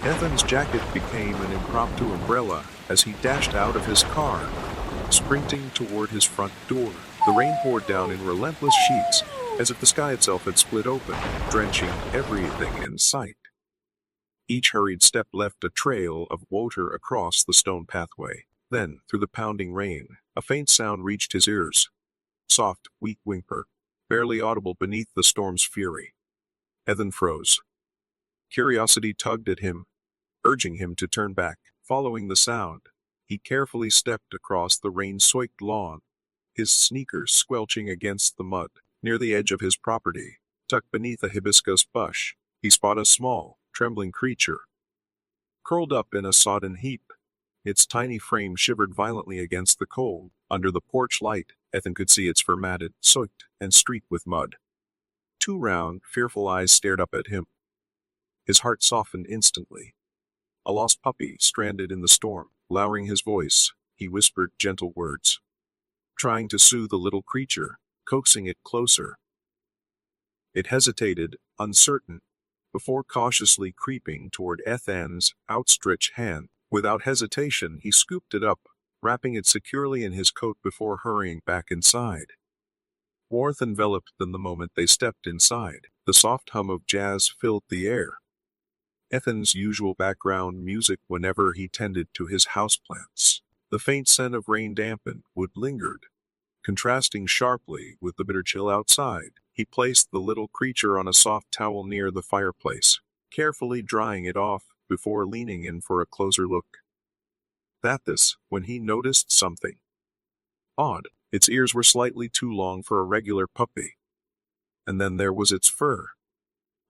Ethan's jacket became an impromptu umbrella as he dashed out of his car, sprinting toward his front door. The rain poured down in relentless sheets, as if the sky itself had split open, drenching everything in sight. Each hurried step left a trail of water across the stone pathway. Then, through the pounding rain, a faint sound reached his ears. Soft, weak whimper, barely audible beneath the storm's fury. Ethan froze. Curiosity tugged at him, urging him to turn back. Following the sound, he carefully stepped across the rain-soaked lawn, his sneakers squelching against the mud. Near the edge of his property, tucked beneath a hibiscus bush, he spotted a small, trembling creature. Curled up in a sodden heap, its tiny frame shivered violently against the cold. Under the porch light, Ethan could see its fur matted, soaked, and streaked with mud. Two round, fearful eyes stared up at him. His heart softened instantly. A lost puppy stranded in the storm. Lowering his voice, he whispered gentle words, trying to soothe the little creature, coaxing it closer. It hesitated, uncertain, before cautiously creeping toward Ethan's outstretched hand. Without hesitation, he scooped it up, wrapping it securely in his coat before hurrying back inside. Warmth enveloped them the moment they stepped inside. The soft hum of jazz filled the air, Ethan's usual background music whenever he tended to his houseplants. The faint scent of rain dampened wood lingered, contrasting sharply with the bitter chill outside. He placed the little creature on a soft towel near the fireplace, carefully drying it off before leaning in for a closer look. When he noticed something odd. Its ears were slightly too long for a regular puppy. And then there was its fur,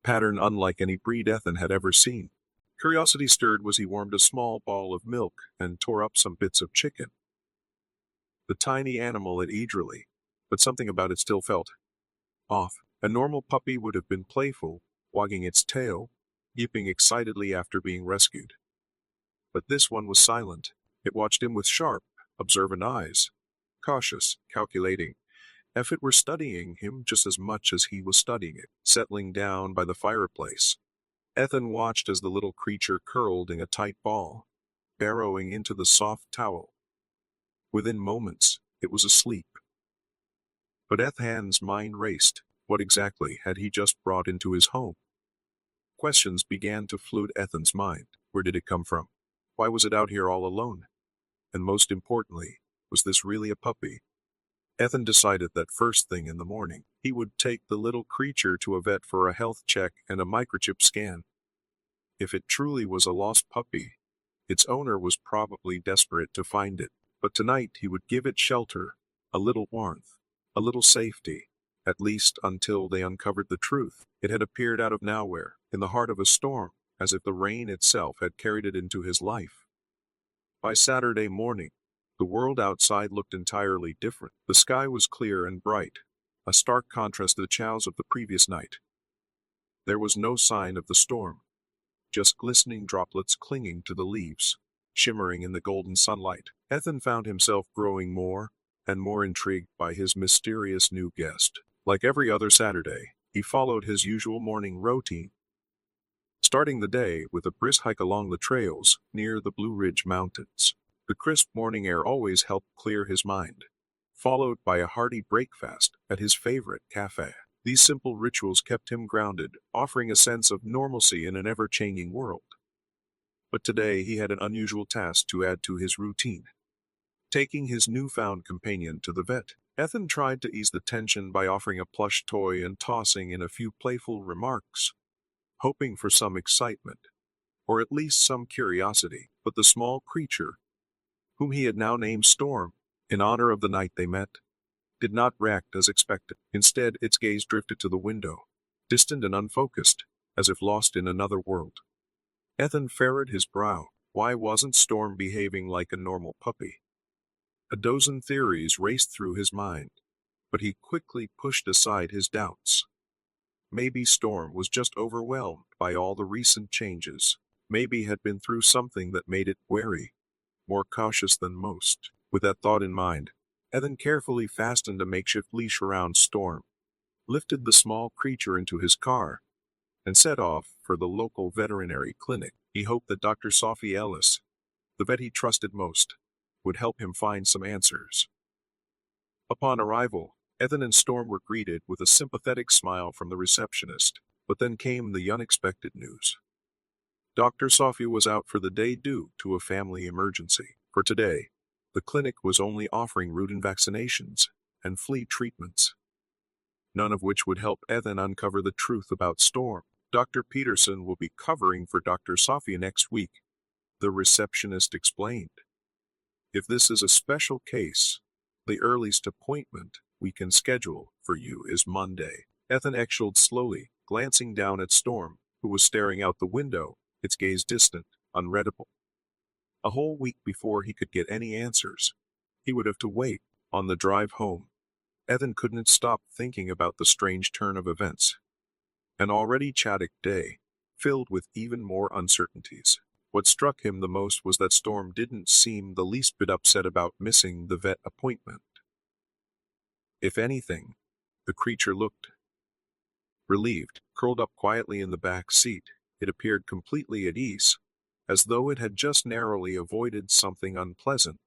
pattern unlike any breed Ethan had ever seen. Curiosity stirred as he warmed a small bowl of milk and tore up some bits of chicken. The tiny animal ate eagerly, but something about it still felt off. A normal puppy would have been playful, wagging its tail, yipping excitedly after being rescued. But this one was silent. It watched him with sharp, observant eyes, cautious, calculating, if it were studying him just as much as he was studying it. Settling down by the fireplace, Ethan watched as the little creature curled in a tight ball, burrowing into the soft towel. Within moments, it was asleep. But Ethan's mind raced. What exactly had he just brought into his home? Questions began to flood Ethan's mind. Where did it come from? Why was it out here all alone? And most importantly, was this really a puppy? Ethan decided that first thing in the morning, he would take the little creature to a vet for a health check and a microchip scan. If it truly was a lost puppy, its owner was probably desperate to find it. But tonight he would give it shelter, a little warmth, a little safety, at least until they uncovered the truth. It had appeared out of nowhere, in the heart of a storm, as if the rain itself had carried it into his life. By Saturday morning, the world outside looked entirely different. The sky was clear and bright, a stark contrast to the chows of the previous night. There was no sign of the storm, just glistening droplets clinging to the leaves, shimmering in the golden sunlight. Ethan found himself growing more and more intrigued by his mysterious new guest. Like every other Saturday, he followed his usual morning routine, starting the day with a brisk hike along the trails near the Blue Ridge Mountains. The crisp morning air always helped clear his mind, followed by a hearty breakfast at his favorite cafe. These simple rituals kept him grounded, offering a sense of normalcy in an ever-changing world. But today he had an unusual task to add to his routine. Taking his newfound companion to the vet, Ethan tried to ease the tension by offering a plush toy and tossing in a few playful remarks, hoping for some excitement, or at least some curiosity. But the small creature, whom he had now named Storm, in honor of the night they met, did not react as expected. Instead, its gaze drifted to the window, distant and unfocused, as if lost in another world. Ethan furrowed his brow. Why wasn't Storm behaving like a normal puppy? A dozen theories raced through his mind, but he quickly pushed aside his doubts. Maybe Storm was just overwhelmed by all the recent changes. Maybe had been through something that made it wary, more cautious than most. With that thought in mind, Ethan carefully fastened a makeshift leash around Storm, lifted the small creature into his car, and set off for the local veterinary clinic. He hoped that Dr. Sophie Ellis, the vet he trusted most, would help him find some answers. Upon arrival, Ethan and Storm were greeted with a sympathetic smile from the receptionist, but then came the unexpected news. Dr. Sophie was out for the day due to a family emergency. For today, the clinic was only offering routine vaccinations and flea treatments, none of which would help Ethan uncover the truth about Storm. Dr. Peterson will be covering for Dr. Sophie next week, the receptionist explained. If this is a special case, the earliest appointment we can schedule for you is Monday. Ethan exhaled slowly, glancing down at Storm, who was staring out the window, its gaze distant, unreadable. A whole week before he could get any answers, he would have to wait. On the drive home, Ethan couldn't stop thinking about the strange turn of events. An already chaotic day, filled with even more uncertainties. What struck him the most was that Storm didn't seem the least bit upset about missing the vet appointment. If anything, the creature looked relieved. Curled up quietly in the back seat, it appeared completely at ease, as though it had just narrowly avoided something unpleasant.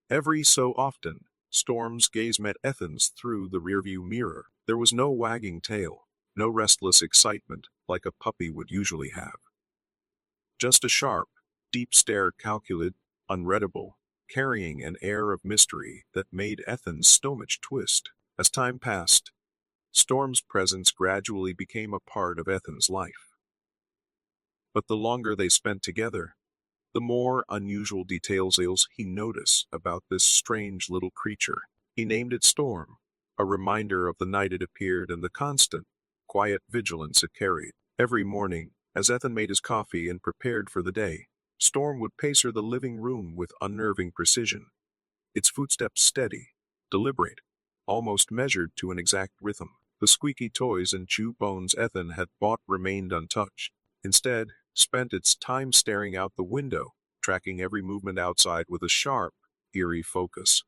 Every so often, Storm's gaze met Ethan's through the rearview mirror. There was no wagging tail, no restless excitement like a puppy would usually have. Just a sharp, deep stare, calculated, unreadable, carrying an air of mystery that made Ethan's stomach twist. As time passed, Storm's presence gradually became a part of Ethan's life. But the longer they spent together, the more unusual details he noticed about this strange little creature. He named it Storm, a reminder of the night it appeared and the constant, quiet vigilance it carried. Every morning, as Ethan made his coffee and prepared for the day, Storm would pace the living room with unnerving precision, its footsteps steady, deliberate, almost measured to an exact rhythm. The squeaky toys and chew bones Ethan had bought remained untouched. Instead, spent its time staring out the window, tracking every movement outside with a sharp, eerie focus.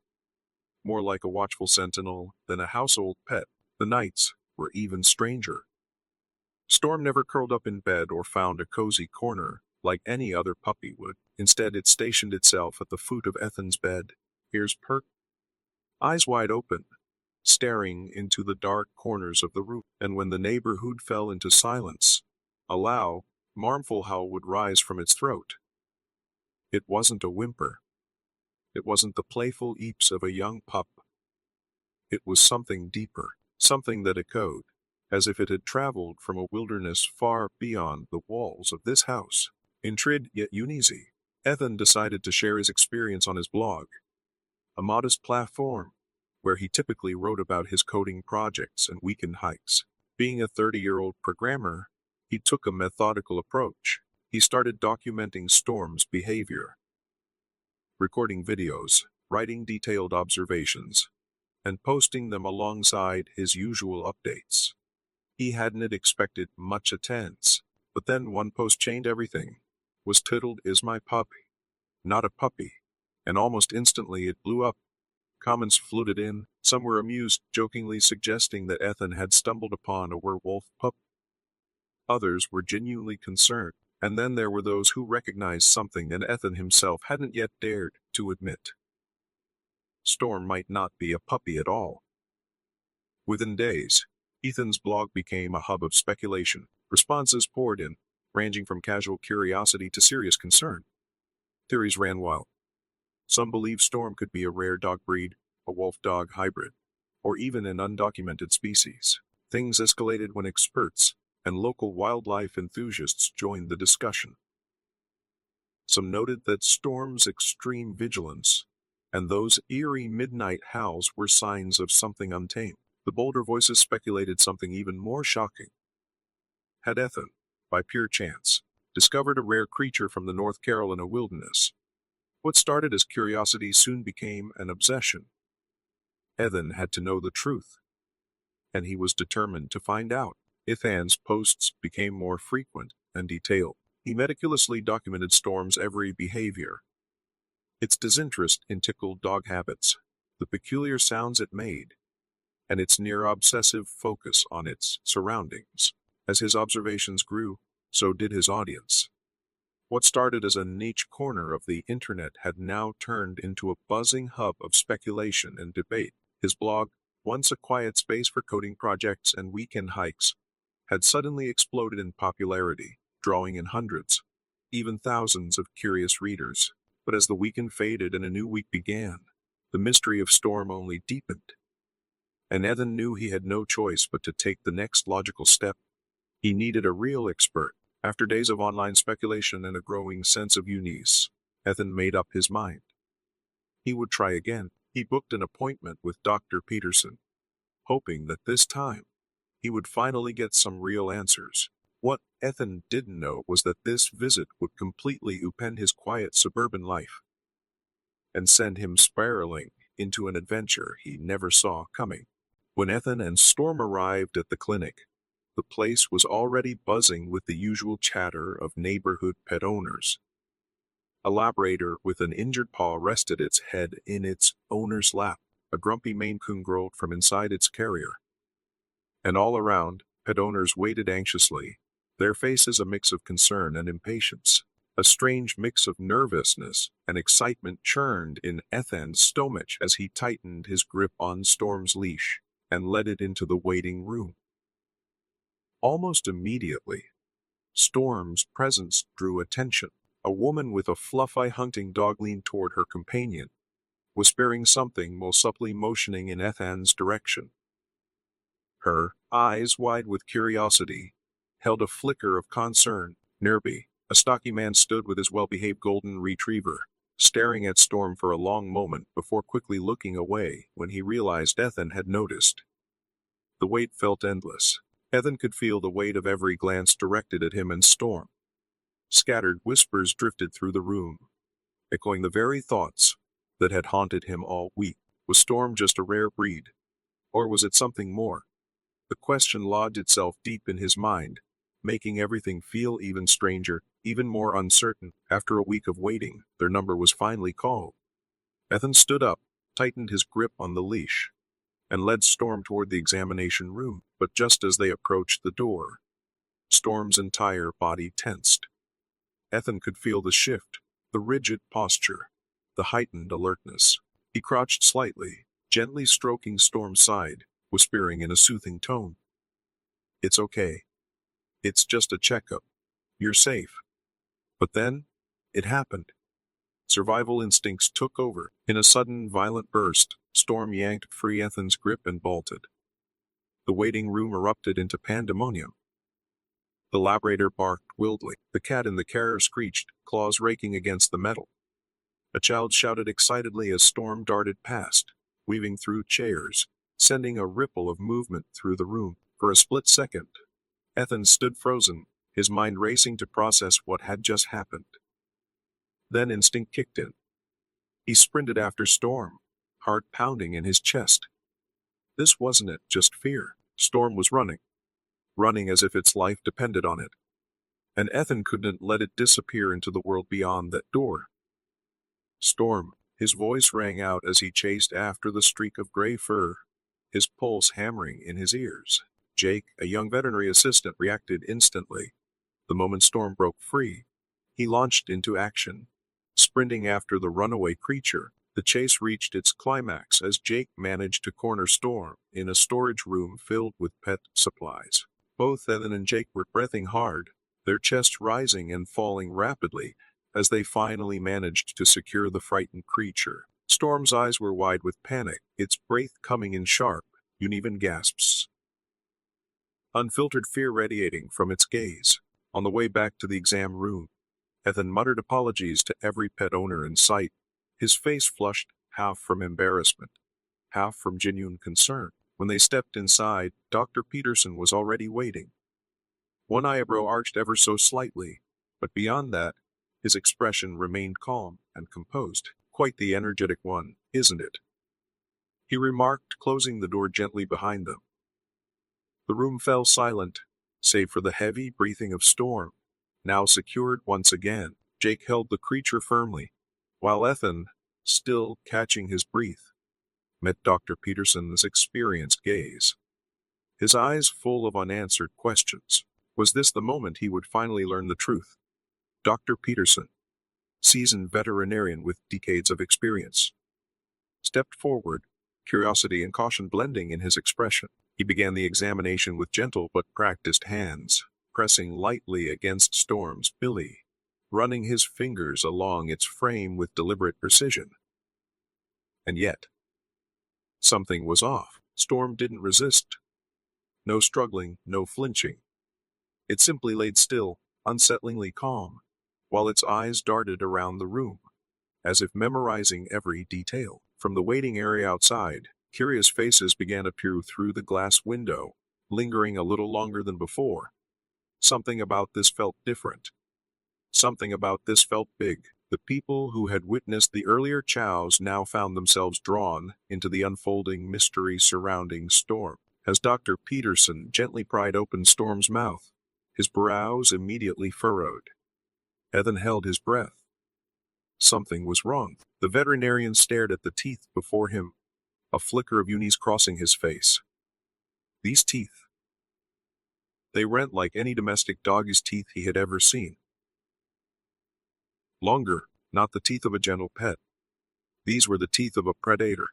More like a watchful sentinel than a household pet. The nights were even stranger. Storm never curled up in bed or found a cozy corner like any other puppy would. Instead, it stationed itself at the foot of Ethan's bed, ears perked, eyes wide open, staring into the dark corners of the room. And when the neighborhood fell into silence, a loud, mournful howl would rise from its throat. It wasn't a whimper. It wasn't the playful eeps of a young pup. It was something deeper, something that echoed, as if it had traveled from a wilderness far beyond the walls of this house. Intrigued yet uneasy, Ethan decided to share his experience on his blog, a modest platform where he typically wrote about his coding projects and weekend hikes. Being a 30-year-old programmer, he took a methodical approach. He started documenting Storm's behavior, recording videos, writing detailed observations, and posting them alongside his usual updates. He hadn't expected much attendance, but then one post changed everything. Was titled, "Is My Puppy Not a Puppy?" And almost instantly it blew up. Comments flooded in. Some were amused, jokingly suggesting that Ethan had stumbled upon a werewolf pup. Others were genuinely concerned, and then there were those who recognized something that Ethan himself hadn't yet dared to admit. Storm might not be a puppy at all. Within days, Ethan's blog became a hub of speculation. Responses poured in, ranging from casual curiosity to serious concern. Theories ran wild. Some believed Storm could be a rare dog breed, a wolf-dog hybrid, or even an undocumented species. Things escalated when experts and local wildlife enthusiasts joined the discussion. Some noted that Storm's extreme vigilance and those eerie midnight howls were signs of something untamed. The bolder voices speculated something even more shocking. Had Ethan, by pure chance, discovered a rare creature from the North Carolina wilderness? What started as curiosity soon became an obsession. Ethan had to know the truth, and he was determined to find out. Ethan's posts became more frequent and detailed. He meticulously documented Storm's every behavior, its disinterest in tickled dog habits, the peculiar sounds it made, and its near-obsessive focus on its surroundings. As his observations grew, so did his audience. What started as a niche corner of the internet had now turned into a buzzing hub of speculation and debate. His blog, once a quiet space for coding projects and weekend hikes, had suddenly exploded in popularity, drawing in hundreds, even thousands of curious readers. But as the weekend faded and a new week began, the mystery of Storm only deepened, and Ethan knew he had no choice but to take the next logical step. He needed a real expert. After days of online speculation and a growing sense of unease, Ethan made up his mind. He would try again. He booked an appointment with Dr. Peterson, hoping that this time he would finally get some real answers. What Ethan didn't know was that this visit would completely upend his quiet suburban life and send him spiraling into an adventure he never saw coming. When Ethan and Storm arrived at the clinic, the place was already buzzing with the usual chatter of neighborhood pet owners. A labrador with an injured paw rested its head in its owner's lap. A grumpy Maine Coon growled from inside its carrier. And all around, pet owners waited anxiously, their faces a mix of concern and impatience. A strange mix of nervousness and excitement churned in Ethan's stomach as he tightened his grip on Storm's leash and led it into the waiting room. Almost immediately, Storm's presence drew attention. A woman with a fluffy hunting dog leaned toward her companion, whispering something while subtly motioning in Ethan's direction. Her eyes, wide with curiosity, held a flicker of concern. Nearby, a stocky man stood with his well-behaved golden retriever, staring at Storm for a long moment before quickly looking away when he realized Ethan had noticed. The wait felt endless. Ethan could feel the weight of every glance directed at him and Storm. Scattered whispers drifted through the room, echoing the very thoughts that had haunted him all week. Was Storm just a rare breed? Or was it something more? The question lodged itself deep in his mind, making everything feel even stranger, even more uncertain. After a week of waiting, their number was finally called. Ethan stood up, tightened his grip on the leash, and led Storm toward the examination room. But just as they approached the door, Storm's entire body tensed. Ethan could feel the shift, the rigid posture, the heightened alertness. He crouched slightly, gently stroking Storm's side, whispering in a soothing tone. "It's okay. It's just a checkup. You're safe." But then, it happened. Survival instincts took over. In a sudden, violent burst, Storm yanked free Ethan's grip and bolted. The waiting room erupted into pandemonium. The labrador barked wildly. The cat in the carrier screeched, claws raking against the metal. A child shouted excitedly as Storm darted past, weaving through chairs, sending a ripple of movement through the room. For a split second, Ethan stood frozen, his mind racing to process what had just happened. Then instinct kicked in. He sprinted after Storm, heart pounding in his chest. This wasn't it, just fear. Storm was running as if its life depended on it. And Ethan couldn't let it disappear into the world beyond that door. "Storm," his voice rang out as he chased after the streak of gray fur, his pulse hammering in his ears. Jake, a young veterinary assistant, reacted instantly. The moment Storm broke free, he launched into action, sprinting after the runaway creature. The chase reached its climax as Jake managed to corner Storm in a storage room filled with pet supplies. Both Ethan and Jake were breathing hard, their chests rising and falling rapidly as they finally managed to secure the frightened creature. Storm's eyes were wide with panic, its breath coming in sharp, uneven gasps. Unfiltered fear radiating from its gaze. On the way back to the exam room, Ethan muttered apologies to every pet owner in sight, his face flushed, half from embarrassment, half from genuine concern. When they stepped inside, Dr. Peterson was already waiting. One eyebrow arched ever so slightly, but beyond that, his expression remained calm and composed. "Quite the energetic one, isn't it?" he remarked, closing the door gently behind them. The room fell silent, save for the heavy breathing of Storm. Now secured once again, Jake held the creature firmly, while Ethan, still catching his breath, met Dr. Peterson's experienced gaze, his eyes full of unanswered questions. Was this the moment he would finally learn the truth? Dr. Peterson, seasoned veterinarian with decades of experience, stepped forward, curiosity and caution blending in his expression. He began the examination with gentle but practiced hands, pressing lightly against Storm's belly, running his fingers along its frame with deliberate precision. And yet, something was off. Storm didn't resist. No struggling, no flinching. It simply laid still, unsettlingly calm, while its eyes darted around the room, as if memorizing every detail. From the waiting area outside, curious faces began to peer through the glass window, lingering a little longer than before. Something about this felt different. Something about this felt big. The people who had witnessed the earlier chows now found themselves drawn into the unfolding mystery surrounding Storm. As Dr. Peterson gently pried open Storm's mouth, his brows immediately furrowed. Ethan held his breath. Something was wrong. The veterinarian stared at the teeth before him, a flicker of unease crossing his face. These teeth. They rent like any domestic doggy's teeth he had ever seen. Longer, not the teeth of a gentle pet. These were the teeth of a predator.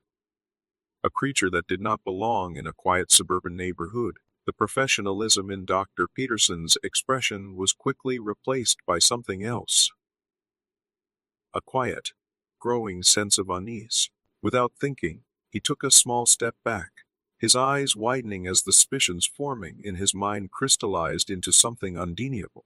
A creature that did not belong in a quiet suburban neighborhood. The professionalism in Dr. Peterson's expression was quickly replaced by something else. A quiet, growing sense of unease. Without thinking, he took a small step back, his eyes widening as the suspicions forming in his mind crystallized into something undeniable.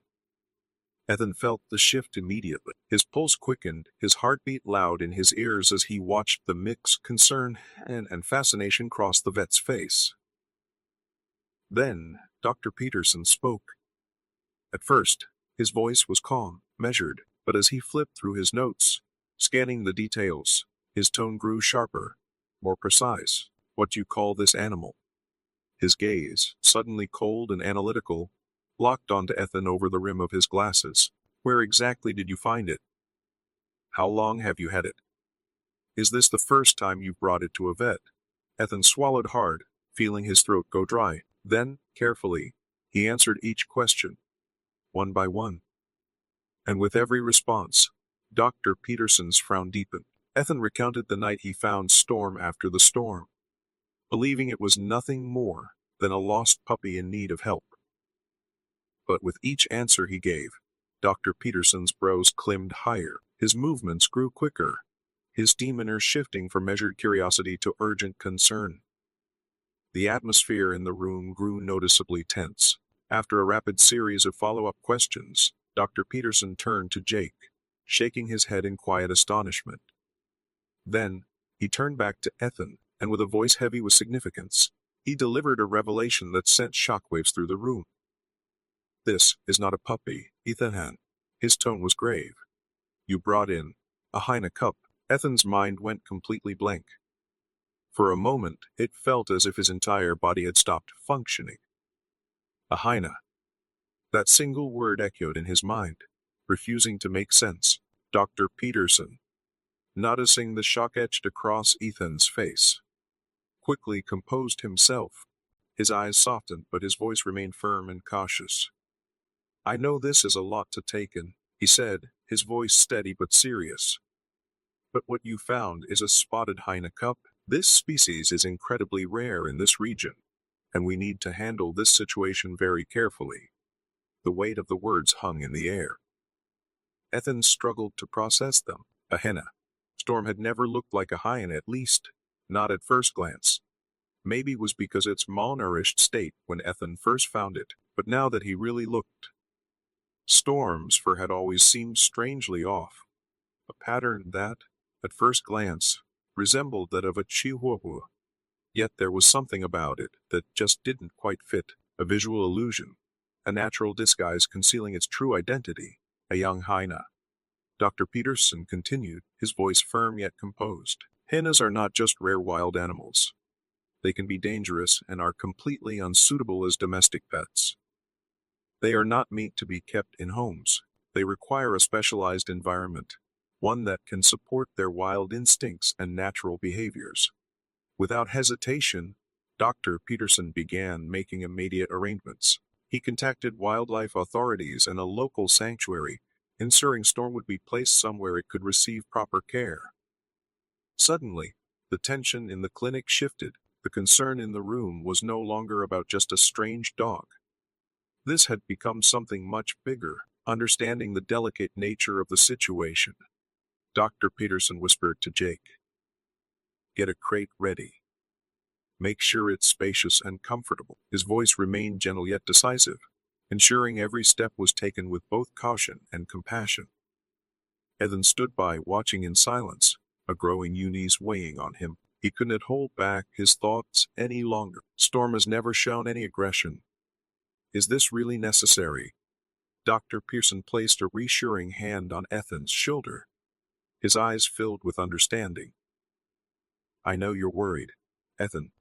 Ethan felt the shift immediately. His pulse quickened, his heartbeat loud in his ears as he watched the mixed concern and fascination cross the vet's face. Then, Dr. Peterson spoke. At first, his voice was calm, measured, but as he flipped through his notes, scanning the details, his tone grew sharper, more precise. What you call this animal? His gaze, suddenly cold and analytical, locked onto Ethan over the rim of his glasses. Where exactly did you find it? How long have you had it? Is this the first time you've brought it to a vet? Ethan swallowed hard, feeling his throat go dry. Then, carefully, he answered each question, one by one. And with every response, Dr. Peterson's frown deepened. Ethan recounted the night he found Storm after the storm, believing it was nothing more than a lost puppy in need of help. But with each answer he gave, Dr. Peterson's brows climbed higher, his movements grew quicker, his demeanor shifting from measured curiosity to urgent concern. The atmosphere in the room grew noticeably tense. After a rapid series of follow-up questions, Dr. Peterson turned to Jake, shaking his head in quiet astonishment. Then, he turned back to Ethan, and with a voice heavy with significance, he delivered a revelation that sent shockwaves through the room. This is not a puppy, Ethan. His tone was grave. You brought in a hyena cup. Ethan's mind went completely blank. For a moment, it felt as if his entire body had stopped functioning. A hyena. That single word echoed in his mind, refusing to make sense. Dr. Peterson, noticing the shock etched across Ethan's face, quickly composed himself. His eyes softened, but his voice remained firm and cautious. I know this is a lot to take in, he said, his voice steady but serious. But what you found is a spotted hyena cup. This species is incredibly rare in this region, and we need to handle this situation very carefully. The weight of the words hung in the air. Ethan struggled to process them. A hyena. Storm had never looked like a hyena, at least, not at first glance. Maybe it was because its malnourished state when Ethan first found it, but now that he really looked, Storm's fur had always seemed strangely off. A pattern that, at first glance, resembled that of a chihuahua. Yet there was something about it that just didn't quite fit, a visual illusion, a natural disguise concealing its true identity, a young hyena. Dr. Peterson continued, his voice firm yet composed. Hyenas are not just rare wild animals. They can be dangerous and are completely unsuitable as domestic pets. They are not meant to be kept in homes. They require a specialized environment, one that can support their wild instincts and natural behaviors. Without hesitation, Dr. Peterson began making immediate arrangements. He contacted wildlife authorities and a local sanctuary, ensuring Storm would be placed somewhere it could receive proper care. Suddenly, the tension in the clinic shifted. The concern in the room was no longer about just a strange dog. This had become something much bigger. Understanding the delicate nature of the situation, Dr. Peterson whispered to Jake, "Get a crate ready. Make sure it's spacious and comfortable." His voice remained gentle yet decisive, ensuring every step was taken with both caution and compassion. Ethan stood by, watching in silence, a growing unease weighing on him. He couldn't hold back his thoughts any longer. Storm has never shown any aggression. Is this really necessary? Dr. Pearson placed a reassuring hand on Ethan's shoulder. His eyes filled with understanding. "I know you're worried, Ethan,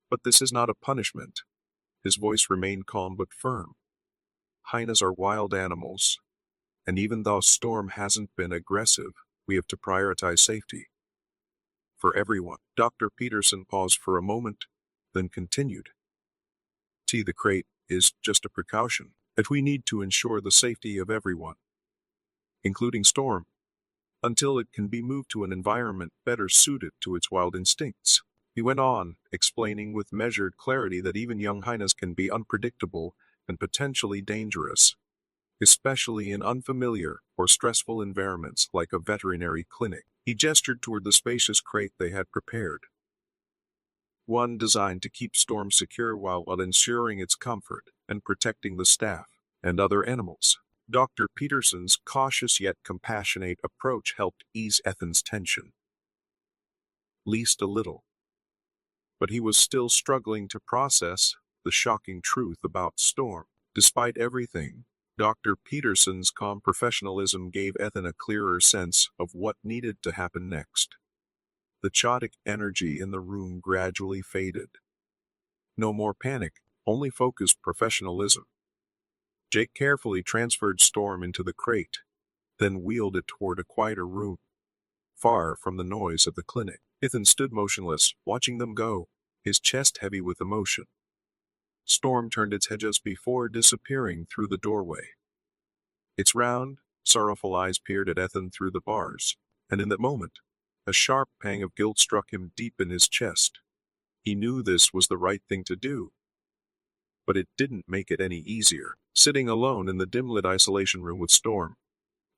but this is not a punishment." His voice remained calm but firm. "Hyenas are wild animals, and even though Storm hasn't been aggressive, we have to prioritize safety. For everyone." Dr. Peterson paused for a moment, then continued. "The crate is just a precaution, but we need to ensure the safety of everyone, including Storm, until it can be moved to an environment better suited to its wild instincts." He went on, explaining with measured clarity that even young hyenas can be unpredictable and potentially dangerous, especially in unfamiliar or stressful environments like a veterinary clinic. He gestured toward the spacious crate they had prepared, one designed to keep Storm secure while ensuring its comfort and protecting the staff and other animals. Dr. Peterson's cautious yet compassionate approach helped ease Ethan's tension, least a little. But he was still struggling to process the shocking truth about Storm. Despite everything, Dr. Peterson's calm professionalism gave Ethan a clearer sense of what needed to happen next. The chaotic energy in the room gradually faded. No more panic, only focused professionalism. Jake carefully transferred Storm into the crate, then wheeled it toward a quieter room, far from the noise of the clinic. Ethan stood motionless, watching them go, his chest heavy with emotion. Storm turned its head just before disappearing through the doorway. Its round, sorrowful eyes peered at Ethan through the bars, and in that moment, a sharp pang of guilt struck him deep in his chest. He knew this was the right thing to do, but it didn't make it any easier. Sitting alone in the dim-lit isolation room with Storm,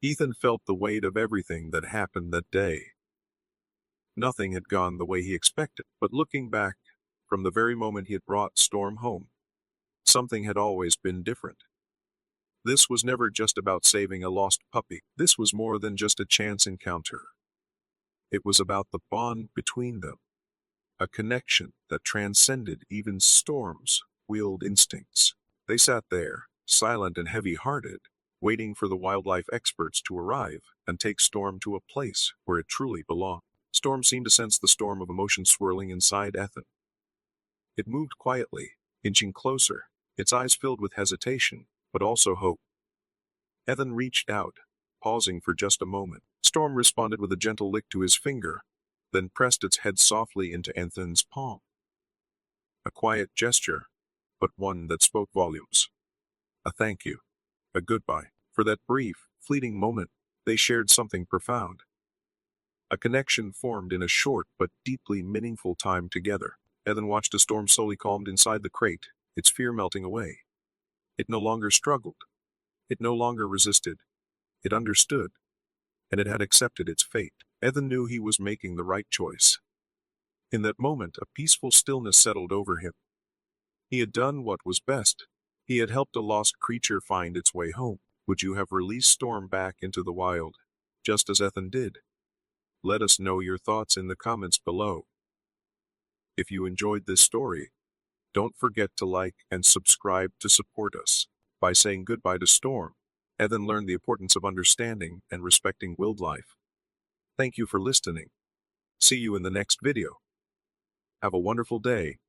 Ethan felt the weight of everything that happened that day. Nothing had gone the way he expected, but looking back, from the very moment he had brought Storm home, something had always been different. This was never just about saving a lost puppy. This was more than just a chance encounter. It was about the bond between them, a connection that transcended even Storm's wild instincts. They sat there, silent and heavy-hearted, waiting for the wildlife experts to arrive and take Storm to a place where it truly belonged. Storm seemed to sense the storm of emotion swirling inside Ethan. It moved quietly, inching closer, its eyes filled with hesitation, but also hope. Ethan reached out, pausing for just a moment. Storm responded with a gentle lick to his finger, then pressed its head softly into Ethan's palm. A quiet gesture, but one that spoke volumes. A thank you, a goodbye. For that brief, fleeting moment, they shared something profound. A connection formed in a short but deeply meaningful time together. Ethan watched as Storm slowly calmed inside the crate, its fear melting away. It no longer struggled. It no longer resisted. It understood, and it had accepted its fate. Ethan knew he was making the right choice. In that moment, a peaceful stillness settled over him. He had done what was best. He had helped a lost creature find its way home. Would you have released Storm back into the wild, just as Ethan did? Let us know your thoughts in the comments below. If you enjoyed this story, don't forget to like and subscribe to support us. By saying goodbye to Storm, Ethan learned the importance of understanding and respecting wildlife. Thank you for listening. See you in the next video. Have a wonderful day.